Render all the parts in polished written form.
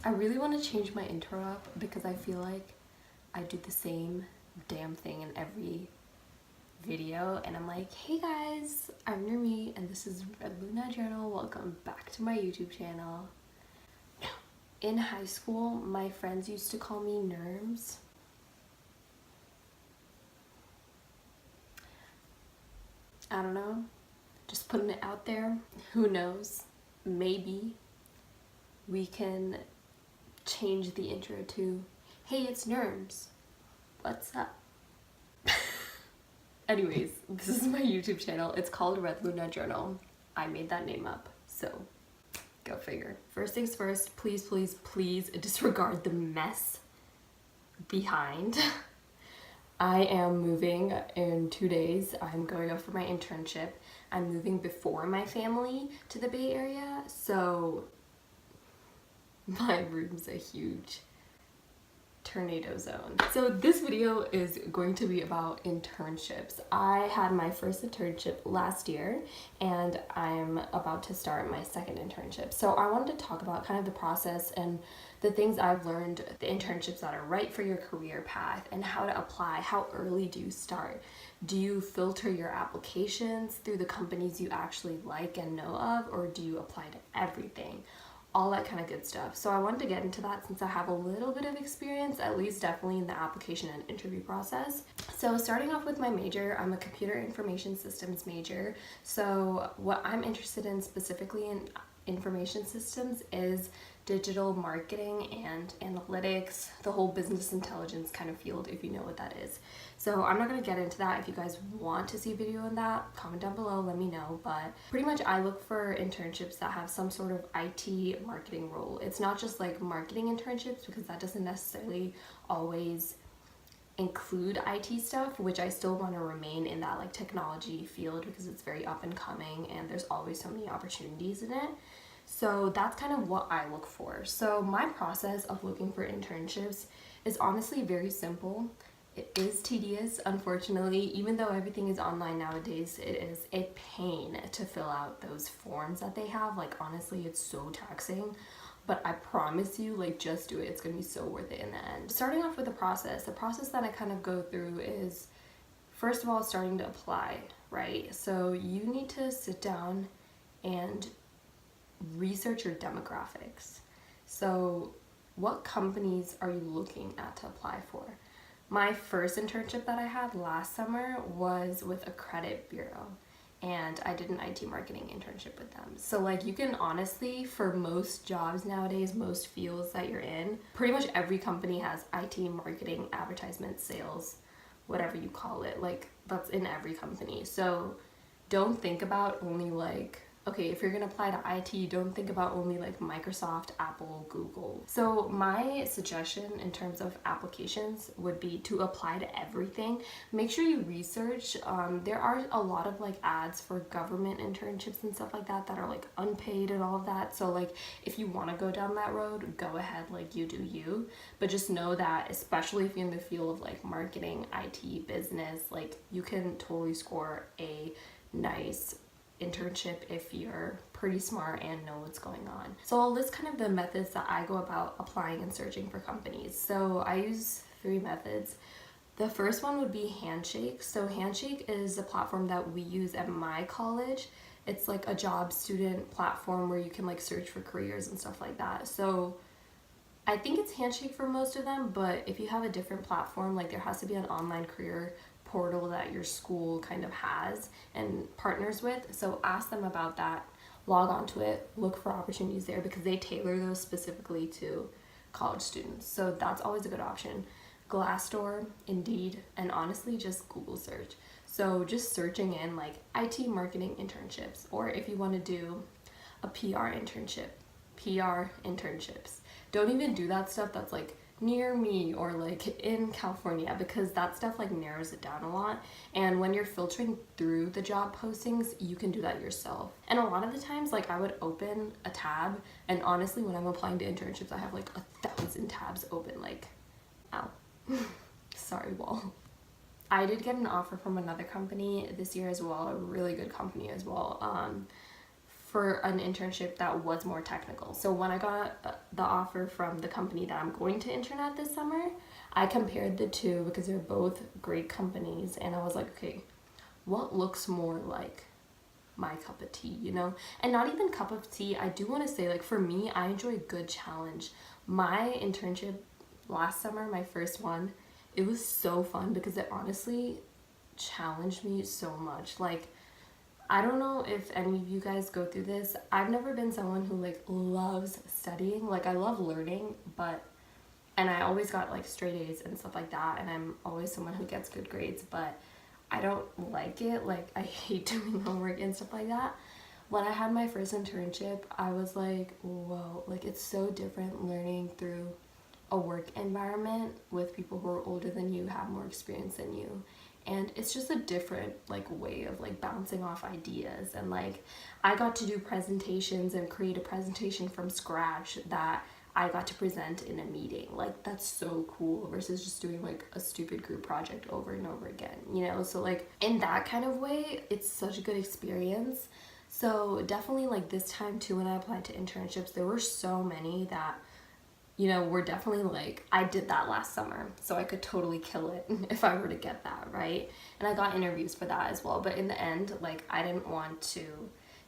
I really want to change my intro up because I feel like I do the same damn thing in every video, and I'm like, hey guys, I'm Nurmi and this is Red Luna Journal. Welcome back to my YouTube channel. In high school, my friends used to call me Nerms. I don't know, just putting it out there. Who knows? Maybe we can change the intro to, hey, it's Nerms. What's up? Anyways, this is my YouTube channel. It's called Red Luna Journal. I made that name up, so go figure. First things first, please, please, please disregard the mess behind. I am moving in 2 days. I'm going up for my internship. I'm moving before my family to the Bay Area, so my room's a huge tornado zone. So this video is going to be about internships. I had my first internship last year and I'm about to start my second internship. So I wanted to talk about kind of the process and the things I've learned, the internships that are right for your career path and how to apply. How early do you start? Do you filter your applications through the companies you actually like and know of, or do you apply to everything? All that kind of good stuff. So I wanted to get into that since I have a little bit of experience, at least definitely in the application and interview process. So starting off with my major, I'm a computer information systems major. So what I'm interested in specifically in information systems is digital marketing and analytics, the whole business intelligence kind of field, if you know what that is. So I'm not going to get into that. If you guys want to see a video on that, comment down below, let me know. But pretty much I look for internships that have some sort of IT marketing role. It's not just like marketing internships, because that doesn't necessarily always include IT stuff, which I still want to remain in that like technology field because it's very up and coming and there's always so many opportunities in it. So that's kind of what I look for. So my process of looking for internships is honestly very simple. It is tedious, unfortunately. Even though everything is online nowadays, it is a pain to fill out those forms that they have. Like honestly, it's so taxing. But I promise you, like, just do it. It's gonna be so worth it in the end. Starting off with the process that I kind of go through is, first of all, starting to apply, right? So you need to sit down and research your demographics. So what companies are you looking at to apply for? My first internship that I had last summer was with a credit bureau, and I did an IT marketing internship with them. So like you can honestly, for most jobs nowadays, most fields that you're in, pretty much every company has IT marketing, advertisement, sales, whatever you call it. Like that's in every company. So don't think about only like, okay, if you're gonna apply to IT, don't think about only like Microsoft, Apple, Google. So my suggestion in terms of applications would be to apply to everything. Make sure you research. There are a lot of like ads for government internships and stuff like that that are like unpaid and all of that. So like if you wanna go down that road, go ahead, like you do you. But just know that, especially if you're in the field of like marketing, IT, business, like you can totally score a nice internship if you're pretty smart and know what's going on. So I'll list kind of the methods that I go about applying and searching for companies. So I use 3 methods. The first one would be Handshake. So Handshake is a platform that we use at my college. It's like a job student platform where you can like search for careers and stuff like that. So I think it's Handshake for most of them, but if you have a different platform, like there has to be an online career portal that your school kind of has and partners with. So ask them about that, log on to it, look for opportunities there because they tailor those specifically to college students. So that's always a good option. Glassdoor, Indeed, and honestly just Google search. So just searching in like IT marketing internships, or if you want to do a PR internship, PR internships. Don't even do that stuff that's like near me or like in California, because that stuff like narrows it down a lot. And when you're filtering through the job postings, you can do that yourself. And a lot of the times, like I would open a tab, and honestly when I'm applying to internships, I have like 1,000 tabs open, like, ow. Sorry, wall. I did get an offer from another company this year as well, a really good company as well, for an internship that was more technical. So when I got the offer from the company that I'm going to intern at this summer, I compared the two because they're both great companies, and I was like, okay, what looks more like my cup of tea, you know? And not even cup of tea, I do want to say, like, for me, I enjoy a good challenge. My internship last summer, my first one, it was so fun because it honestly challenged me so much. Like, I don't know if any of you guys go through this. I've never been someone who like loves studying. Like, I love learning, and I always got like straight A's and stuff like that, and I'm always someone who gets good grades, but I don't like it. Like, I hate doing homework and stuff like that. When I had my first internship, I was like, whoa, like, it's so different learning through a work environment with people who are older than you, have more experience than you. And it's just a different like way of like bouncing off ideas. And like, I got to do presentations and create a presentation from scratch that I got to present in a meeting. Like, that's so cool versus just doing like a stupid group project over and over again, you know? So like, in that kind of way, it's such a good experience. So definitely like this time too, when I applied to internships, there were so many that, you know, we're definitely like, I did that last summer, so I could totally kill it if I were to get that, right? And I got interviews for that as well, but in the end, like, I didn't want to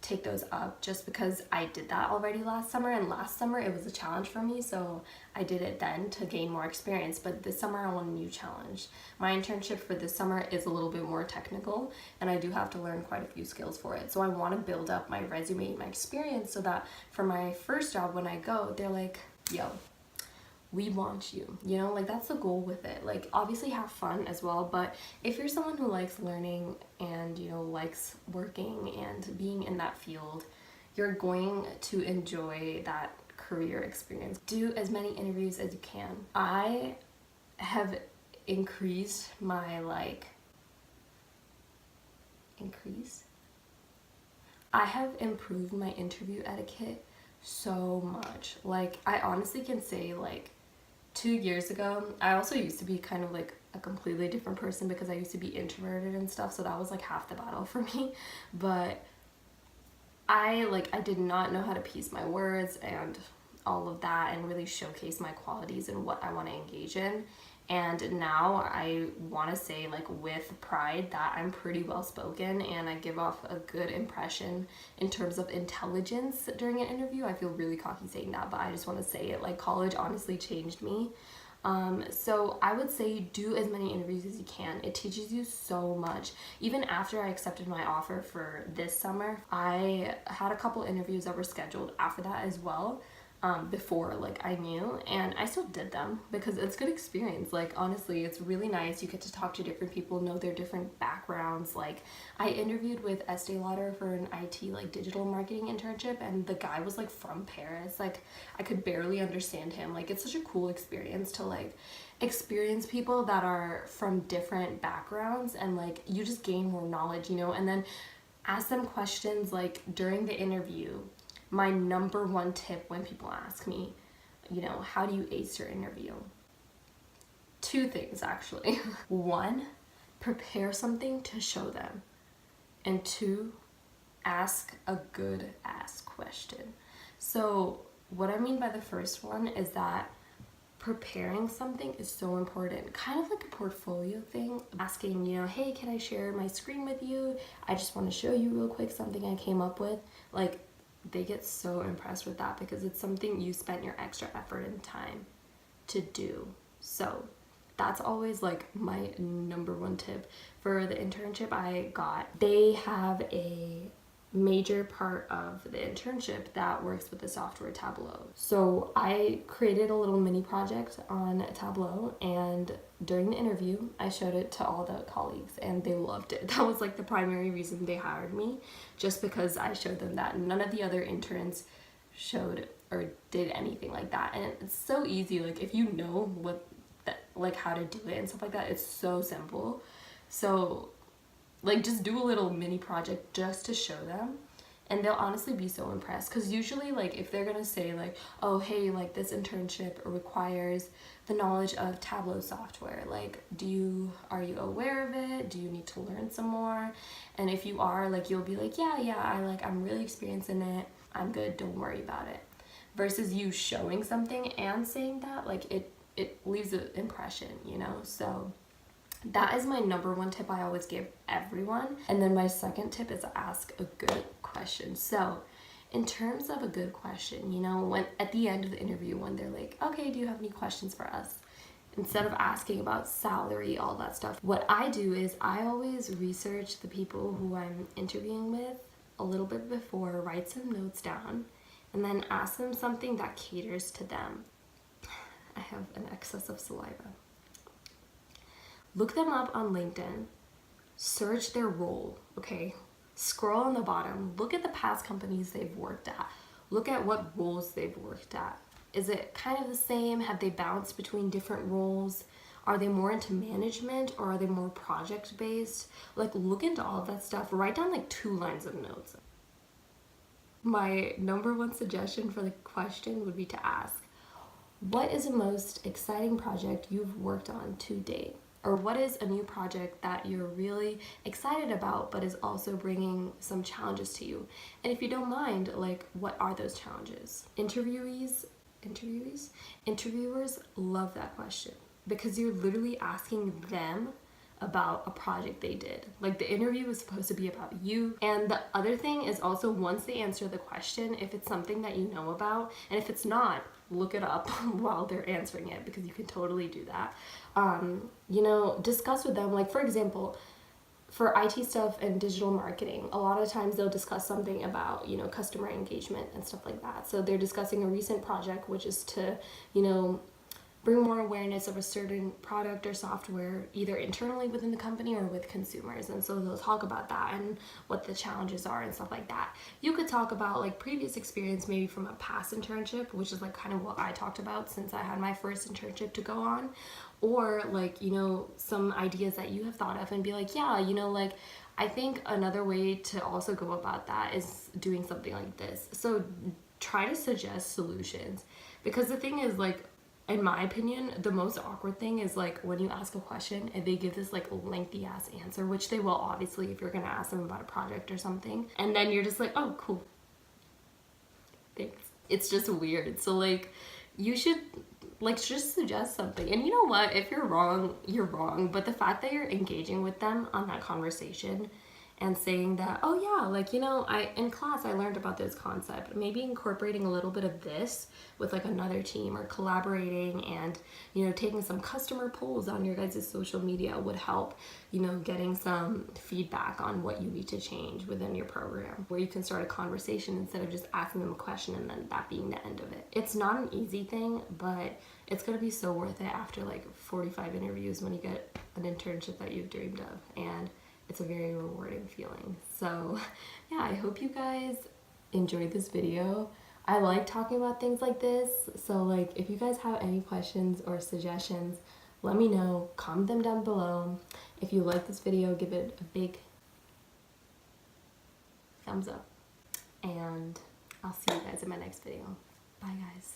take those up just because I did that already last summer, and last summer it was a challenge for me, so I did it then to gain more experience. But this summer I want a new challenge. My internship for this summer is a little bit more technical, and I do have to learn quite a few skills for it. So I want to build up my resume, my experience, so that for my first job when I go, they're like, yo, we want you, you know? Like, that's the goal with it. Like, obviously have fun as well, but if you're someone who likes learning and, you know, likes working and being in that field, you're going to enjoy that career experience. Do as many interviews as you can. I have increased my I have improved my interview etiquette so much. Like, I honestly can say, like, 2 years ago, I also used to be kind of like a completely different person because I used to be introverted and stuff, so that was like half the battle for me. But I did not know how to piece my words and all of that and really showcase my qualities and what I want to engage in. And now I want to say, like, with pride, that I'm pretty well spoken and I give off a good impression in terms of intelligence during an interview. I feel really cocky saying that, but I just want to say it. Like, college honestly changed me. So I would say do as many interviews as you can. It teaches you so much. Even after I accepted my offer for this summer, I had a couple interviews that were scheduled after that as well. Before like I knew, and I still did them because it's good experience. Like, honestly, it's really nice. You get to talk to different people, know their different backgrounds. Like, I interviewed with Estee Lauder for an IT like digital marketing internship, and the guy was like from Paris. Like, I could barely understand him. Like, it's such a cool experience to like experience people that are from different backgrounds, and like you just gain more knowledge, you know. And then ask them questions like during the interview. My number one tip when people ask me, you know, how do you ace your interview? 2 things, actually. 1, prepare something to show them. And 2, ask a good ask question. So what I mean by the first one is that preparing something is so important, kind of like a portfolio thing. Asking, you know, hey, can I share my screen with you? I just want to show you real quick something I came up with. Like, they get so impressed with that because it's something you spent your extra effort and time to do. So that's always like my number one tip. For the internship I got, they have a major part of the internship that works with the software Tableau. So I created a little mini project on Tableau, and during the interview I showed it to all the colleagues and they loved it. That was like the primary reason they hired me, just because I showed them that. None of the other interns showed or did anything like that, and it's so easy. Like, if you know what like how to do it and stuff like that, it's so simple. So like, just do a little mini project just to show them, And they'll honestly be so impressed, because usually like if they're gonna say like, oh hey, like this internship requires the knowledge of Tableau software, like are you aware of it, do you need to learn some more? And if you are, like you'll be like, yeah, I'm really experienced in it, I'm good, don't worry about it. Versus you showing something and saying that, like it leaves an impression, you know? So that is my number one tip I always give everyone. And then my second tip is ask a good question. So in terms of a good question, you know, when at the end of the interview, when they're like, okay, do you have any questions for us? Instead of asking about salary, all that stuff, what I do is I always research the people who I'm interviewing with a little bit before, write some notes down, and then ask them something that caters to them. I have an excess of saliva. Look them up on LinkedIn, search their role, okay? Scroll on the bottom, look at the past companies they've worked at. Look at what roles they've worked at. Is it kind of the same? Have they bounced between different roles? Are they more into management or are they more project-based? Like, look into all of that stuff. Write down like 2 lines of notes. My number one suggestion for the question would be to ask, what is the most exciting project you've worked on to date? Or what is a new project that you're really excited about but is also bringing some challenges to you? And if you don't mind, like, what are those challenges? Interviewers love that question, because you're literally asking them about a project they did. Like, the interview is supposed to be about you. And the other thing is also, once they answer the question, if it's something that you know about, and if it's not, look it up while they're answering it, because you can totally do that. You know, discuss with them, like, for example, for IT stuff and digital marketing, a lot of times they'll discuss something about, you know, customer engagement and stuff like that. So they're discussing a recent project, which is to, you know, bring more awareness of a certain product or software, either internally within the company or with consumers. And so they'll talk about that and what the challenges are and stuff like that. You could talk about like previous experience, maybe from a past internship, which is like kind of what I talked about since I had my first internship to go on. Or like, you know, some ideas that you have thought of, and be like, yeah, you know, like, I think another way to also go about that is doing something like this. So try to suggest solutions, because the thing is, like, in my opinion, the most awkward thing is like when you ask a question and they give this like lengthy ass answer, which they will obviously if you're gonna ask them about a project or something, and then you're just like, oh cool, thanks. It's just weird. So like, you should like just suggest something. And you know what, if you're wrong, you're wrong, but the fact that you're engaging with them on that conversation and saying that, oh yeah, like, you know, in class I learned about this concept, maybe incorporating a little bit of this with like another team, or collaborating and, you know, taking some customer polls on your guys' social media would help, you know, getting some feedback on what you need to change within your program, where you can start a conversation instead of just asking them a question and then that being the end of it. It's not an easy thing, but it's gonna be so worth it after like 45 interviews when you get an internship that you've dreamed of. And it's a very rewarding feeling. So yeah, I hope you guys enjoyed this video. I like talking about things like this. So like, if you guys have any questions or suggestions, let me know, comment them down below. If you like this video, give it a big thumbs up, and I'll see you guys in my next video. Bye guys.